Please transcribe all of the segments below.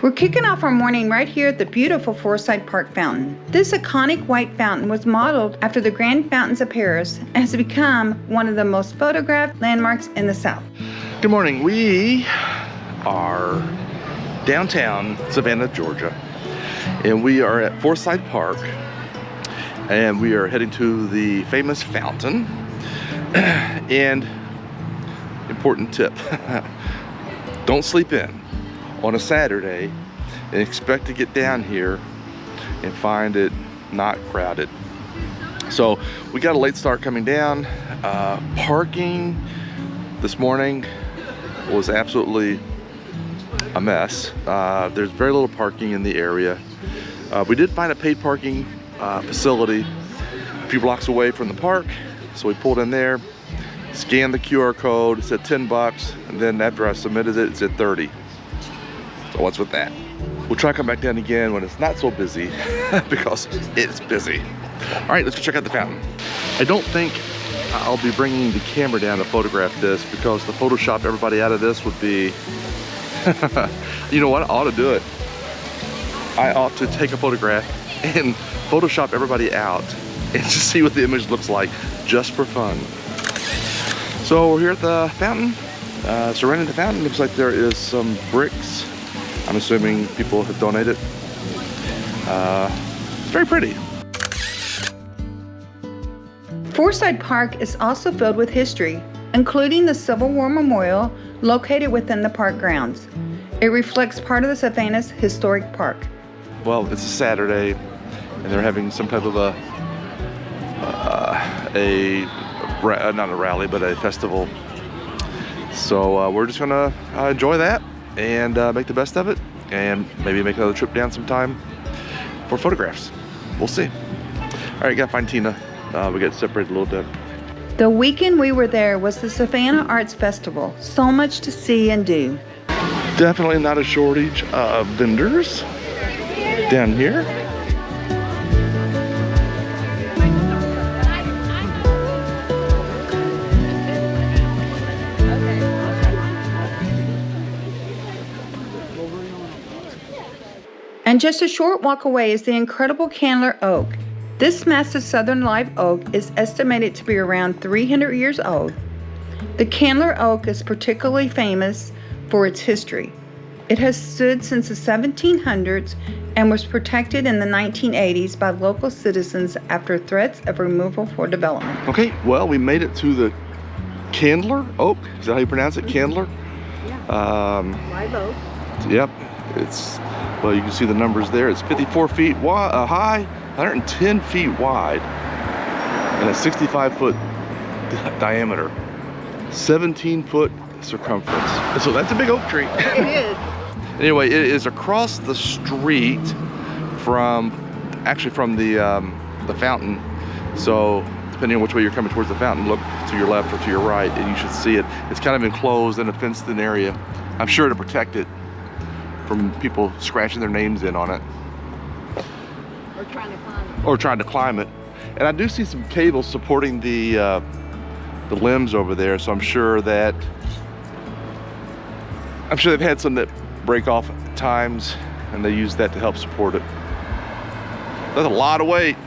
We're kicking off our morning right here at the beautiful Forsyth Park Fountain. This iconic white fountain was modeled after the Grand Fountains of Paris and has become one of the most photographed landmarks in the South. Good morning. We are downtown Savannah, Georgia, and we are at Forsyth Park, and we are heading to the famous fountain. And important tip, don't sleep in on a Saturday and expect to get down here and find it not crowded. So we got a late start coming down. Parking this morning was absolutely a mess. There's very little parking in the area. We did find a paid parking facility a few blocks away from the park, so we pulled in there, scanned the QR code. It said 10 bucks, and then after I submitted it, it said 30. So what's with that? We'll try to come back down again when it's not so busy because it's busy. All right, let's go check out the fountain. I don't think I'll be bringing the camera down to photograph this because to Photoshop everybody out of this would be, you know what, I ought to do it. I ought to take a photograph and Photoshop everybody out and just see what the image looks like just for fun. So we're here at the fountain, surrounding the fountain. Looks like there is some bricks. I'm assuming people have donated. It's very pretty. Forsyth Park is also filled with history, including the Civil War Memorial located within the park grounds. It reflects part of the Savannah's historic park. Well, it's a Saturday, and they're having some type of not a rally, but a festival. So we're just gonna enjoy that and make the best of it, and maybe make another trip down sometime for photographs. We'll see. All right, gotta find Tina. We got separated a little bit. The weekend we were there was the Savannah Arts Festival. So much to see and do. Definitely not a shortage of vendors down here. And just a short walk away is the incredible Candler Oak. This massive southern live oak is estimated to be around 300 years old. The Candler Oak is particularly famous for its history. It has stood since the 1700s and was protected in the 1980s by local citizens after threats of removal for development. Okay, well, we made it to the Candler Oak. Is that how you pronounce it, Candler? Yeah. Live oak. Yep. It's, well, you can see the numbers there. It's 54 feet high, 110 feet wide, and a 65-foot diameter, 17-foot circumference. So that's a big oak tree. It is. Anyway, it is across the street from the fountain. So depending on which way you're coming towards the fountain, look to your left or to your right, and you should see it. It's kind of enclosed in a fenced-in area. I'm sure to protect it from people scratching their names in on it. Or trying to climb it. And I do see some cables supporting the limbs over there, so I'm sure they've had some that break off at times, and they use that to help support it. That's a lot of weight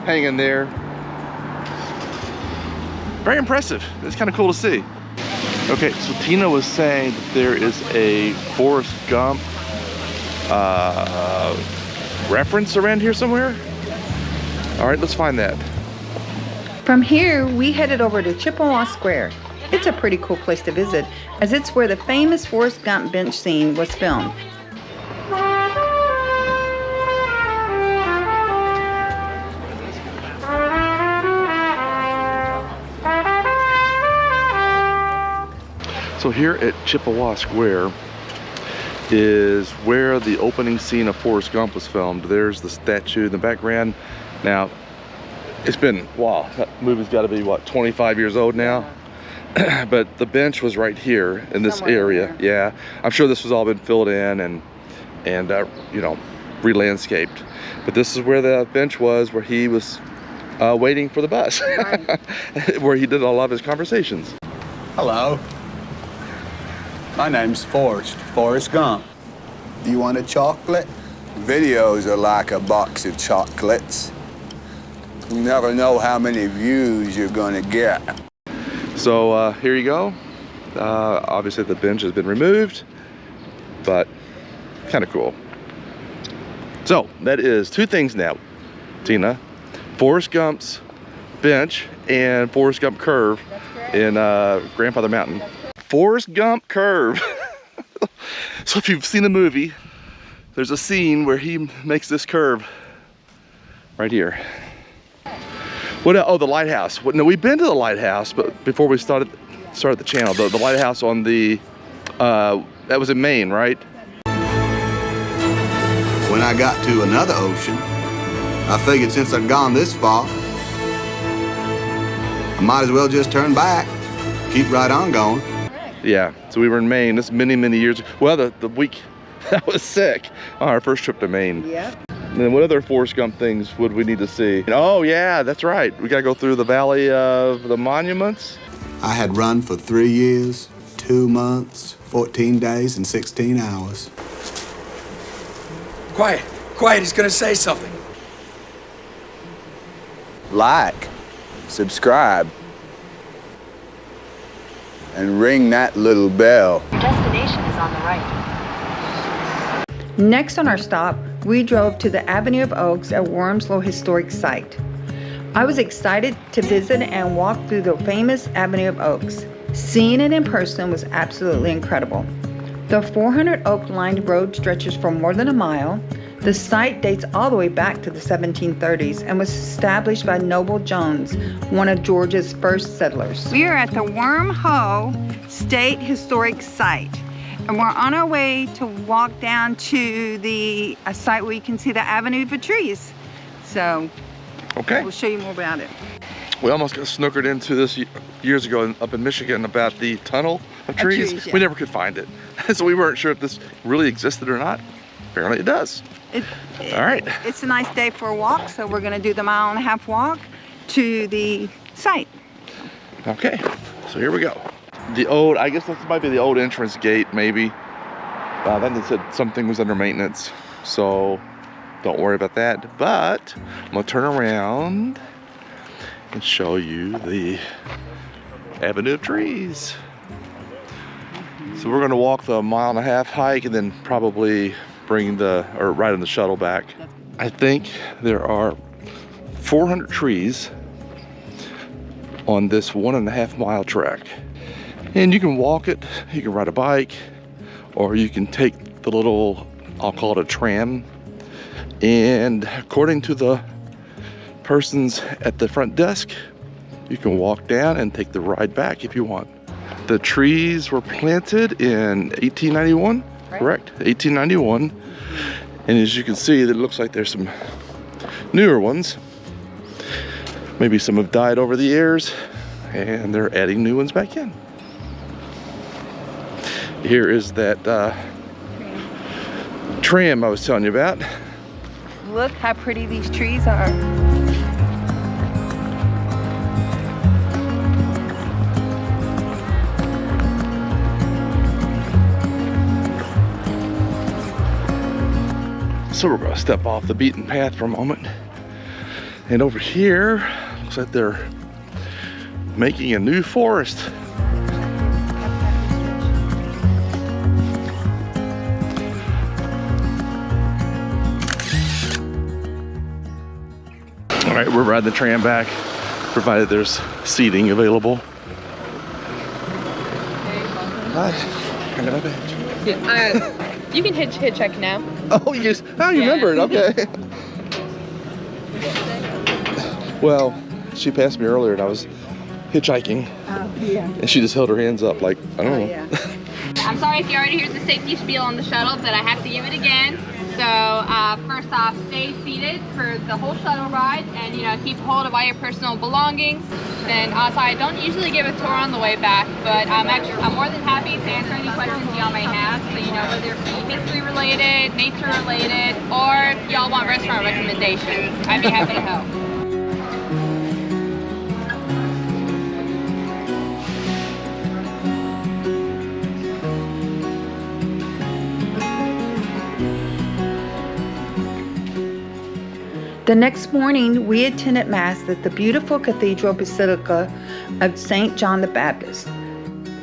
hanging there. Very impressive. It's kind of cool to see. Okay, so Tina was saying that there is a Forrest Gump reference around here somewhere. All right, let's find that. From here, we headed over to Chippewa Square. It's a pretty cool place to visit, as it's where the famous Forrest Gump bench scene was filmed. So here at Chippewa Square is where the opening scene of Forrest Gump was filmed. There's the statue in the background. Now, it's been, wow, that movie's got to be, what, 25 years old now? But the bench was right here in this area. Yeah, I'm sure this has all been filled in and you know, re-landscaped. But this is where the bench was, where he was waiting for the bus, right. Where he did a lot of his conversations. Hello. My name's Forrest Gump. Do you want a chocolate? Videos are like a box of chocolates. You never know how many views you're gonna get. So here you go. Obviously the bench has been removed, but kind of cool. So that is two things now, Tina. Forrest Gump's bench and Forrest Gump curve in Grandfather Mountain. Forrest Gump curve. So if you've seen the movie, there's a scene where he makes this curve right here. What? Oh, the lighthouse. No, we've been to the lighthouse, but before we started the channel, the lighthouse on the that was in Maine, right? When I got to another ocean, I figured since I'd gone this far, I might as well just turn back, keep right on going. Yeah, so we were in Maine. This many years ago. Well, the week that was sick on our first trip to Maine. Yep. And then what other Forrest Gump things would we need to see? Oh yeah, that's right. We gotta go through the Valley of the Monuments. I had run for 3 years, 2 months, 14 days, and 16 hours. Quiet, quiet, he's gonna say something. Like, subscribe, and ring that little bell. Your destination is on the right. Next on our stop, we drove to the Avenue of Oaks at Wormsloe Historic Site. I was excited to visit and walk through the famous Avenue of Oaks. Seeing it in person was absolutely incredible. The 400 oak-lined road stretches for more than a mile. The site dates all the way back to the 1730s and was established by Noble Jones, one of Georgia's first settlers. We are at the Wormsloe State Historic Site, and we're on our way to walk down to the site where you can see the avenue of trees. So, Okay. we'll show you more about it. We almost got snookered into this years ago up in Michigan about the tunnel of trees. Yeah. We never could find it. So we weren't sure if this really existed or not. Apparently it does. All right. It's a nice day for a walk, so we're gonna do the 1.5 mile walk to the site. Okay, so here we go. The old, I guess this might be the old entrance gate, maybe. Then they said something was under maintenance, so don't worry about that. But I'm gonna turn around and show you the Avenue of Trees. So we're gonna walk the 1.5 mile hike and then probably ride on the shuttle back. I think there are 400 trees on this 1.5 mile trek. And you can walk it, you can ride a bike, or you can take the little, I'll call it a tram. And according to the persons at the front desk, you can walk down and take the ride back if you want. The trees were planted in 1891, correct? 1891. And as you can see, it looks like there's some newer ones. Maybe some have died over the years, and they're adding new ones back in. Here is that tram I was telling you about. Look how pretty these trees are. So we're gonna step off the beaten path for a moment. And over here, looks like they're making a new forest. All right, we're riding the tram back, provided there's seating available. Hi, I got my badge. You can hitchhike now. Oh, you remembered, okay. Well, she passed me earlier and I was hitchhiking. And she just held her hands up like, I don't know. I'm sorry if you already heard the safety spiel on the shuttle, but I have to give it again. So first off, stay seated for the whole shuttle ride, and keep hold of all your personal belongings. And also, I don't usually give a tour on the way back, but I'm more than happy to answer any questions y'all may have. So whether it be history related, nature related, or if y'all want restaurant recommendations, I'd be happy to help. The next morning, we attended Mass at the beautiful Cathedral Basilica of St. John the Baptist.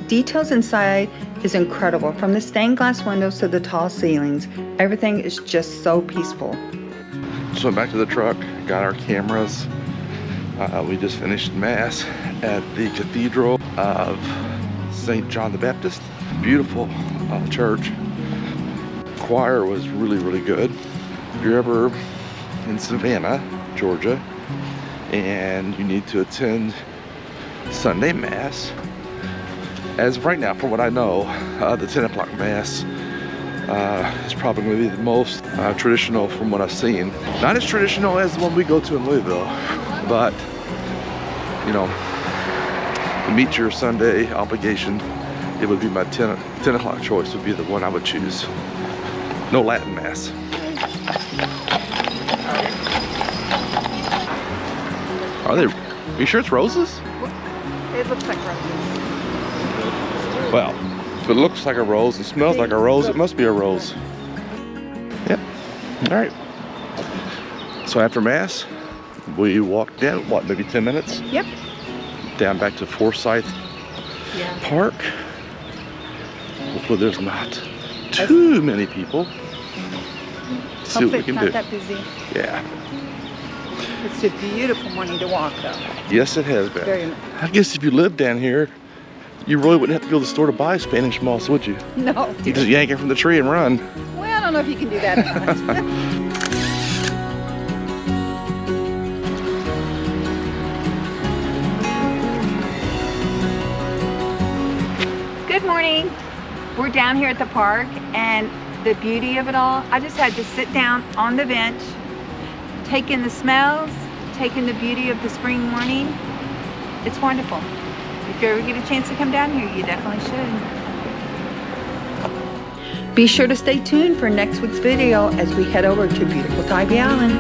Details inside is incredible, from the stained glass windows to the tall ceilings. Everything is just so peaceful. So back to the truck, got our cameras. We just finished Mass at the Cathedral of St. John the Baptist. Beautiful church. Choir was really, really good. If you're ever in Savannah, Georgia, and you need to attend Sunday Mass, as of right now, from what I know, the 10 o'clock Mass is probably going to be the most traditional from what I've seen. Not as traditional as the one we go to in Louisville, but, you know, to meet your Sunday obligation, it would be my 10 o'clock choice would be the one I would choose. No Latin Mass. Are you sure it's roses? It looks like roses. Well, if it looks like a rose and smells like a rose, it must be a rose. Yep. All right. So after Mass, we walked in, what, maybe 10 minutes? Yep. Down back to Forsyth Park. Hopefully there's not too many people. See what we can do. It's not that busy. Yeah. It's a beautiful morning to walk, though. Yes, it has been. Very much. I guess if you lived down here, you really wouldn't have to go to the store to buy Spanish moss, would you? No. You just yank it from the tree and run. Well, I don't know if you can do that or not. Good morning. We're down here at the park, and the beauty of it all, I just had to sit down on the bench, take in the smells, take in the beauty of the spring morning. It's wonderful. If you ever get a chance to come down here, you definitely should. Be sure to stay tuned for next week's video as we head over to beautiful Tybee Island.